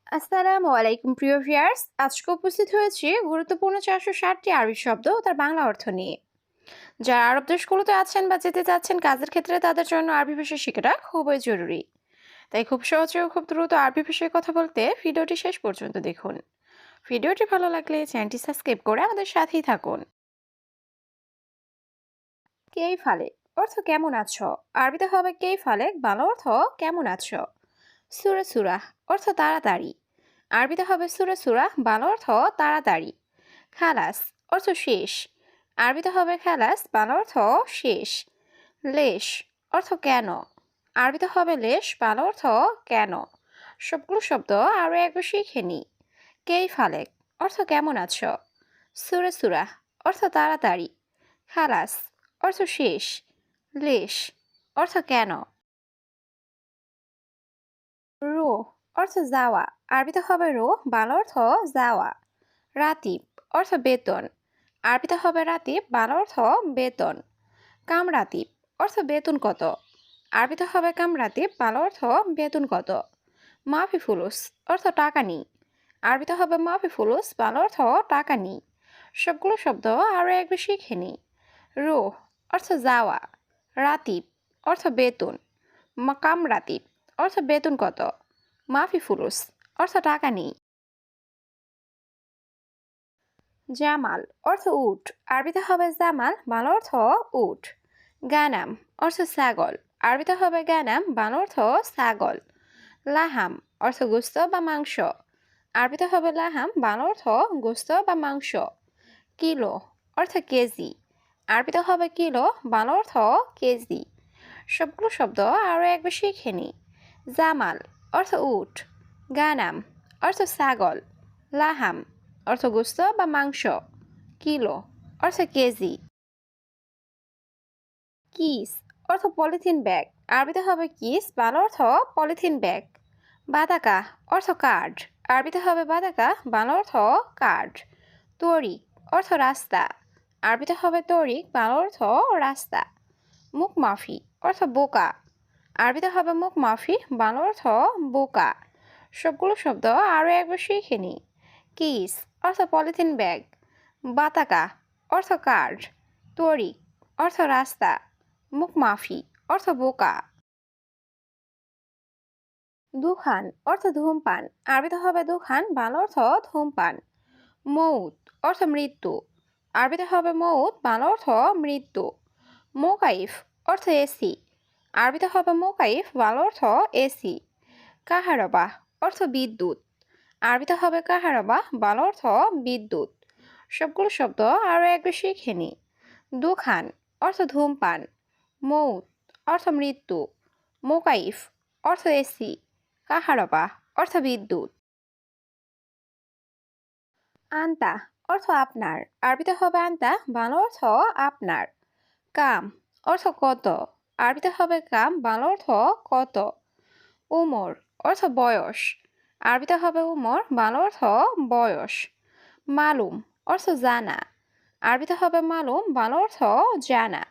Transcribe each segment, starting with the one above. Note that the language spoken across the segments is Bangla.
আসসালামু আলাইকুম প্রিয় ভিউয়ার্স, আজকে উপস্থিত হয়েছি গুরুত্বপূর্ণ 460টি আরবি শব্দ ও তার বাংলা অর্থ নিয়ে। যারা আরব দেশগুলোতে আছেন বা যেতে চাচ্ছেন কাজের ক্ষেত্রে তাদের জন্য আরবি ভাষা শেখাটা খুবই জরুরি। তাই খুব সহজে ও খুব দ্রুত আরবি ভাষায় কথা বলতে ভিডিওটি শেষ পর্যন্ত দেখুন। ভিডিওটি ভালো লাগলে চ্যানেলটি সাবস্ক্রাইব করে আমাদের সাথেই থাকুন। কেই ফালে অর্থ কেমন আছো? আরবিতে হবে কেই ফালে, বাংলা অর্থ কেমন আছো। সুরা সুরা অর্থ তাড়াতাড়ি। আরবিতে হবে সুরা সুরা, বাংলা অর্থ তাড়াতাড়ি। খালাস অর্থ শেষ। আরবিতে হবে খালাস, বাংলা অর্থ শেষ। লেশ অর্থ কেন। আরবিতে হবে লেশ, বাংলা অর্থ কেন। সবগুলো শব্দ আরও একবার শিখে নি। কেই ফালেক অর্থ কেমন আছো। সুরা সুরা অর্থ তাড়াতাড়ি। খালাস অর্থ শেষ। লেশ অর্থ কেন। রো অর্থ যাওয়া। আরবিতে হবে রো, বাংলা অর্থ যাওয়া। রাতিব অর্থ বেতন। আরবিতে হবে রাতিব, বাংলা অর্থ বেতন। কামরাতিব অর্থ বেতন কত। আরবিতে হবে কামরাতিব, বাংলা অর্থ বেতন কত। মাফি ফুলুস অর্থ টাকা নেই। আরবিতে হবে মাফি ফুলুস, বাংলা অর্থ টাকা নেই। সবগুলো শব্দ আরও একবার শিখে নি। রো অর্থ যাওয়া। রাতিব অর্থ বেতন। কামরাতিব অর্থ বেতন কত। মাফি ফুলুস অর্থ টাকা নেই। জামাল অর্থ উট। আরবিতে হবে জামাল, বাংলা অর্থ উট। গানাম অর্থ ছাগল। আরবিতে হবে গানাম, বাংলা অর্থ ছাগল। লাহাম অর্থ গোস্ত বা মাংস। আরবিতে হবে লাহাম, বাংলা অর্থ গোস্ত বা মাংস। কিলো অর্থ কেজি। আরবিতে হবে কিলো, বাংলা অর্থ কেজি। সবগুলো শব্দ আরও একবার শিখে নি। জামাল অর্থ উট। গানাম অর্থ ছাগল। লাহাম অর্থ গোস্ত বা মাংস। কিলো অর্থ কেজি। কিস অর্থ পলিথিন ব্যাগ। আরবিতে হবে কিস, বাংলা অর্থ পলিথিন ব্যাগ। বাদাকা অর্থ কার্ড। আরবিতে হবে বাদাকা, বাংলা অর্থ কার্ড। তরিক অর্থ রাস্তা। আরবিতে হবে তরিক, বাংলা অর্থ রাস্তা। মুখ মাফি অর্থ বোকা। আরবিতে হবে মুখ মাফি, বাংলা অর্থ বোকা। সবগুলো শব্দ আরও একবার শিখে নি। কিস অর্থ পলিথিন ব্যাগ। বাতাকা অর্থ কার্ড। তরিক অর্থ রাস্তা। মুখ মাফি অর্থ বোকা। দুখান অর্থ ধূমপান। আরবিতে হবে দুখান, বাংলা অর্থ ধূমপান। মৌত অর্থ মৃত্যু। আরবিতে হবে মৌত, বাংলা অর্থ মৃত্যু। মোকাইফ অর্থ এসি। আরবিতে হবে মোকাইফ, বাংলা অর্থ এসি। কাহারবা অর্থ বিদ্যুৎ। আরবিতে হবে কাহারবা, বাংলা অর্থ বিদ্যুৎ। সবগুলো শব্দ আরও একবার শিখে নি। দুখান অর্থ ধূমপান। মৌত অর্থ মৃত্যু। মোকাইফ অর্থ এসি। কাহারবা অর্থ বিদ্যুৎ। আন্তা অর্থ আপনার। আরবিতে হবে আন্তা, বাংলা অর্থ আপনার। কাম অর্থ কত। আরবিতে হবে কাম, বাংলা অর্থ কত। উমর অর্থ বয়স। আরবিতে হবে উমর, বাংলা অর্থ বয়স। মালুম অর্থ জানা। আরবিতে হবে মালুম, বাংলা অর্থ জানা।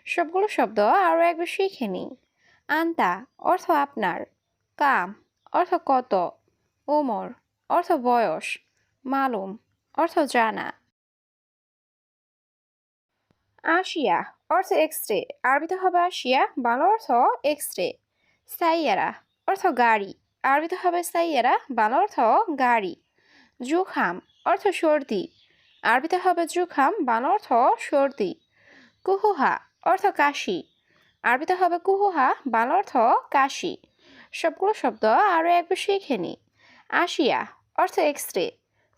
সবগুলো শব্দ আরও একবার শিখে নি। আন্তা অর্থ আপনার। কাম অর্থ কত। উমর অর্থ বয়স। মালুম অর্থ জানা। আসিয়া অর্থ এক্স রে। আরবিতে হবে আসিয়া, বাংলা অর্থ এক্স রে। সাইয়ারা অর্থ গাড়ি। আরবিতে হবে সাইয়ারা, বাংলা অর্থ গাড়ি। জুখাম অর্থ সর্দি। আরবিতে হবে জুখাম, বাংলা অর্থ সর্দি। কুহুহা অর্থ কাশি। আরবিতে হবে কুহুহা, বাংলা অর্থ কাশি। সবগুলো শব্দ আরও একবার শিখে নি। আসিয়া অর্থ এক্স রে।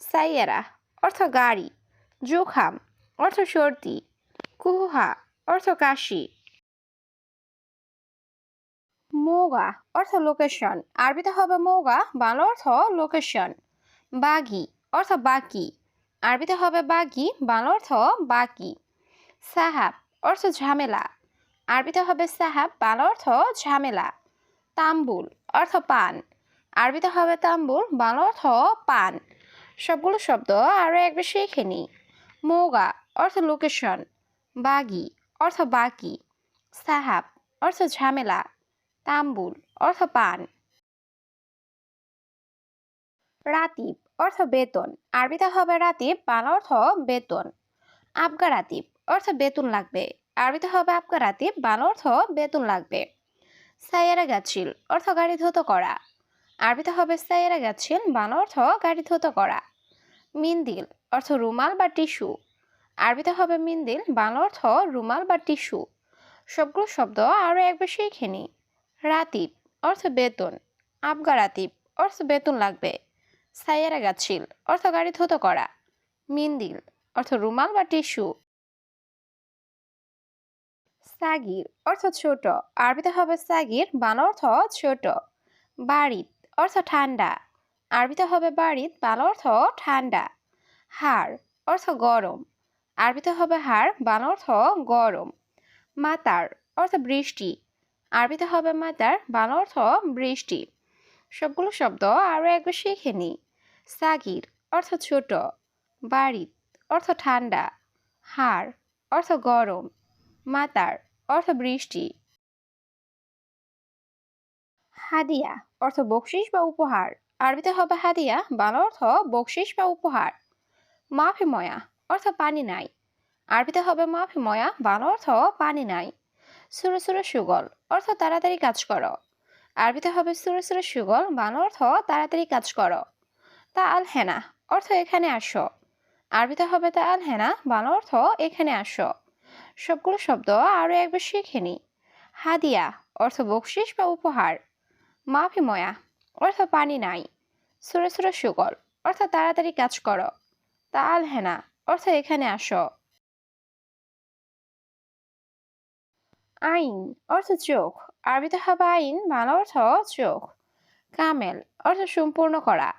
সাইয়ারা অর্থ গাড়ি। জুখাম অর্থ সর্দি। কুহুহা অর্থ কাশি। মৌগা অর্থ লোকেশন। আরবিতে হবে মৌগা, বাংলা অর্থ লোকেশন। বাগি অর্থ বাকি। আরবিতে হবে বাগি, বাংলা অর্থ বাকি। সাহাব অর্থ ঝামেলা। আরবিতে হবে সাহাব, বাংলা অর্থ ঝামেলা। তাম্বুল অর্থ পান। আরবিতে হবে তাম্বুল, বাংলা অর্থ পান। সবগুলো শব্দ আরও একবার শিখে নি। মৌগা অর্থ লোকেশন। বাগি অর্থ বাকি। সাহাব অর্থ ঝামেলা। তাম্বুল অর্থ পান। রাতিব অর্থ বেতন, আরবিতে হবে রাতিব, বাংলা অর্থ বেতন। আবগা রাতিব অর্থ বেতন লাগবে, আরবিতে হবে আবগা রাতিব, বাংলা অর্থ বেতন লাগবে। সাইয়ারা গাছিল অর্থ গাড়ি ধৌত করা, আরবিতে হবে সাইয়ারা গাছিল, বাংলা অর্থ গাড়ি ধৌত করা। মিন্দিল অর্থ রুমাল বা টিস্যু, আরবিতে হবে মিন্দিল, বাংলা অর্থ রুমাল বা টিস্যু। সবগুলো শব্দ আরও একবার শিখে নিই। রাতিব অর্থ বেতন, আবগা রাতিব অর্থ বেতন লাগবে, সাইয়ারা গাছিল অর্থ গাড়ি ধৌত করা, মিন্দিল অর্থ রুমাল বা টিস্যু। সাগির অর্থ ছোট, আরবিতে হবে সাগির, বাংলা অর্থ ছোট। বারিদ অর্থ ঠান্ডা, আরবিতে হবে বারিদ, বাংলা অর্থ ঠান্ডা। হাড় অর্থ গরম, আরবিতে হবে হাড়, বাংলা অর্থ গরম। মাতার অর্থ বৃষ্টি, আরবিতে হবে মাতার, বাংলা অর্থ বৃষ্টি। সবগুলো শব্দ আরও একবার শিখে নিই। সাগির অর্থ ছোট, বারিদ অর্থ ঠান্ডা, হাড় অর্থ গরম, মাতার অর্থ বৃষ্টি। হাদিয়া অর্থ বকশিস বা উপহার, আরবিতে হবে হাদিয়া, বাংলা অর্থ বকশিস বা উপহার। মাফি ময়া অর্থ পানি নাই, আরবিতে হবে মাফি ময়া, বাংলা অর্থ পানি নাই। সুরে সুরে সুগল অর্থ তাড়াতাড়ি কাজ করো, আরবিতে হবে সুরে সুরে সুগল, বাংলা অর্থ তাড়াতাড়ি কাজ করো। তা আল হেনা অর্থ এখানে আসো, আরবিতে হবে তা আল হেনা, বাংলা অর্থ এখানে আসো। সবগুলো শব্দ আরও একবার শিখে নিই। হাদিয়া অর্থ বকশিস বা উপহার, মাফি ময়া অর্থ পানি নাই, সুরে সুরে সুগল অর্থ তাড়াতাড়ি কাজ করো, তা আল হেনা অর্থ এখানে আসো। আইন অর্থ চোখ, আরবিতে হবে আইন, বাংলা অর্থ চোখ। কামেল অর্থ সম্পূর্ণ করা,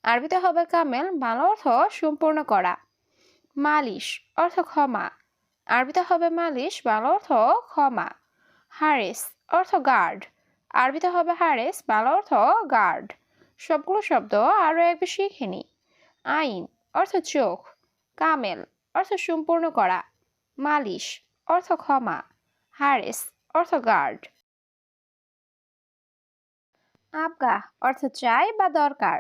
আরবিতে হবে কামেল, বাংলা অর্থ সম্পূর্ণ করা। মালিশ অর্থ ক্ষমা, আরবিতে হবে মালিশ, বাংলা অর্থ ক্ষমা। হারেস অর্থ গার্ড, আরবিতে হবে হারেস, বাংলা অর্থ গার্ড। সবগুলো শব্দ আরও একবার শিখে নিই। আইন অর্থ চোখ, কামেল অর্থ সম্পূর্ণ করা, মালিশ অর্থ ক্ষমা, হারেস অর্থ গার্ড। আবগা অর্থ চাই বা দরকার,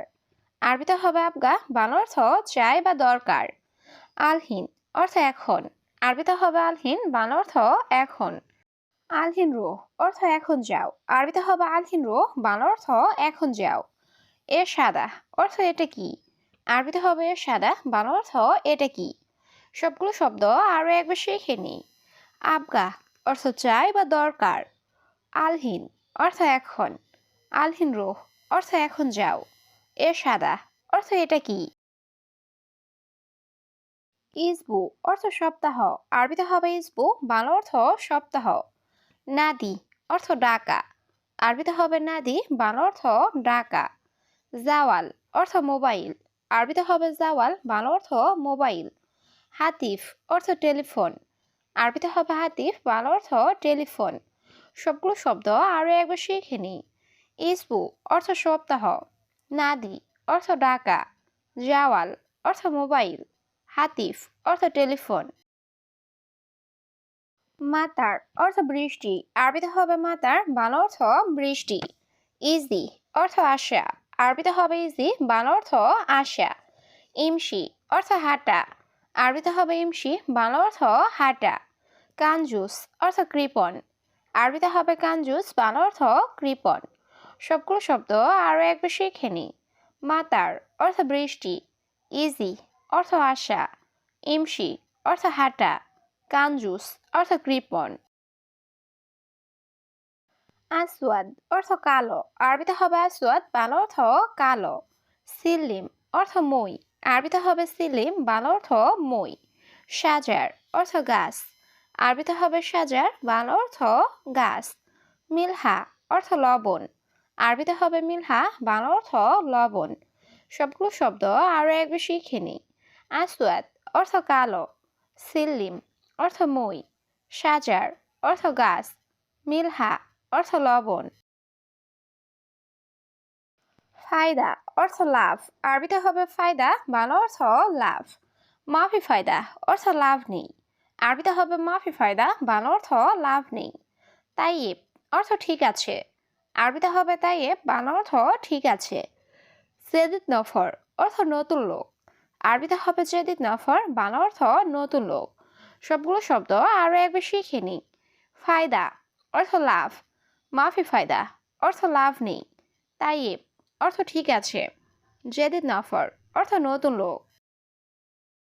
আরবিতে হবে আবগা, বাংলা অর্থ চাই বা দরকার। আলহিন অর্থ এখন, আরবিতে হবে আলহিন, বাংলা অর্থ এখন। আলহিন রুহ অর্থ এখন যাও, আরবিতে হবে আলহিন রুহ, বাংলা অর্থ এখন যাও। এ সাদা অর্থ এটা কি, আরবিতে হবে এ সাদা, বাংলা অর্থ এটা কি। সবগুলো শব্দ আরও একবার শিখে নিই। আবগা অর্থ চাই বা দরকার, আলহিন অর্থ এখন, আলহিন রুহ অর্থ এখন যাও, এ সাদা অর্থ এটা কি। ইসবু অর্থ সপ্তাহ, আরবিতে হবে ইসবু, বাংলা অর্থ সপ্তাহ। নাদি অর্থ ডাকা, আরবিতে হবে নাদি, বাংলা অর্থ ডাকা। জাওয়াল অর্থ মোবাইল, আরবিতে হবে জাওয়াল, বাংলা অর্থ মোবাইল। হাতিফ অর্থ টেলিফোন, আরবিতে হবে হাতিফ, বাংলা অর্থ টেলিফোন। সবগুলো শব্দ আরও একবার শিখে নিই। ইসবু অর্থ সপ্তাহ, নাদি অর্থ ডাকা, জাওয়াল অর্থ মোবাইল, হাতিফ অর্থ টেলিফোন। মাতার অর্থ বৃষ্টি, আরবিতে হবে মাতার, বাংলা অর্থ বৃষ্টি। ইজি অর্থ আশা, আরবিতে হবে ইজি, বাংলা অর্থ আশা। ইমসি অর্থ হাঁটা, আরবিতে হবে ইমসি, বাংলা অর্থ হাঁটা। কাঞ্জুস অর্থ কৃপণ, আরবিতে হবে কাঞ্জুস, বাংলা অর্থ কৃপণ। সবগুলো শব্দ আরও একবার শিখে নিই। মাতার অর্থ বৃষ্টি, ইজি অর্থ আশা, ইমসি অর্থ হাঁটা, কাঞ্জুস অর্থ কৃপণ। আসওয়াদ অর্থ কালো, আরবিতে হবে আসওয়াদ, বাংলা অর্থ কালো। সিলিম অর্থ মই, আরবিতে হবে সিলিম, বাংলা অর্থ মই। সাজার অর্থ গাছ, আরবিতে হবে সাজার, বাংলা অর্থ গাছ। মিলহা অর্থ লবণ, আরবিতে হবে মিলহা, বাংলা অর্থ লবণ। সবগুলো শব্দ আরও একবার শিখে নিই। আসওয়াদ অর্থ কালো, সিলিম অর্থ মই, সাজার অর্থ গাছ, মিলহা অর্থ লবণ। ফায়দা অর্থ লাভ, আরবিতে হবে ফায়দা, বাংলা অর্থ লাভ। মাফি ফায়দা অর্থ লাভ নেই, আরবিতে হবে মাফি ফায়দা, বাংলা অর্থ লাভ নেই। তাইয়েব অর্থ ঠিক আছে, আরবিতে হবে তাইয়েব, বাংলা অর্থ ঠিক আছে। জেদিদ নফর অর্থ নতুন লোক। আরবিতে হবে জেদিদ নফর, বাংলা অর্থ নতুন লোক। সবগুলো শব্দ আরো একবার শিখে নিই। ফায়দা অর্থ লাভ, মাফি ফায়দা অর্থ লাভ নেই। তাইব অর্থ ঠিক আছে। জেদিদ নফর অর্থ নতুন লোক।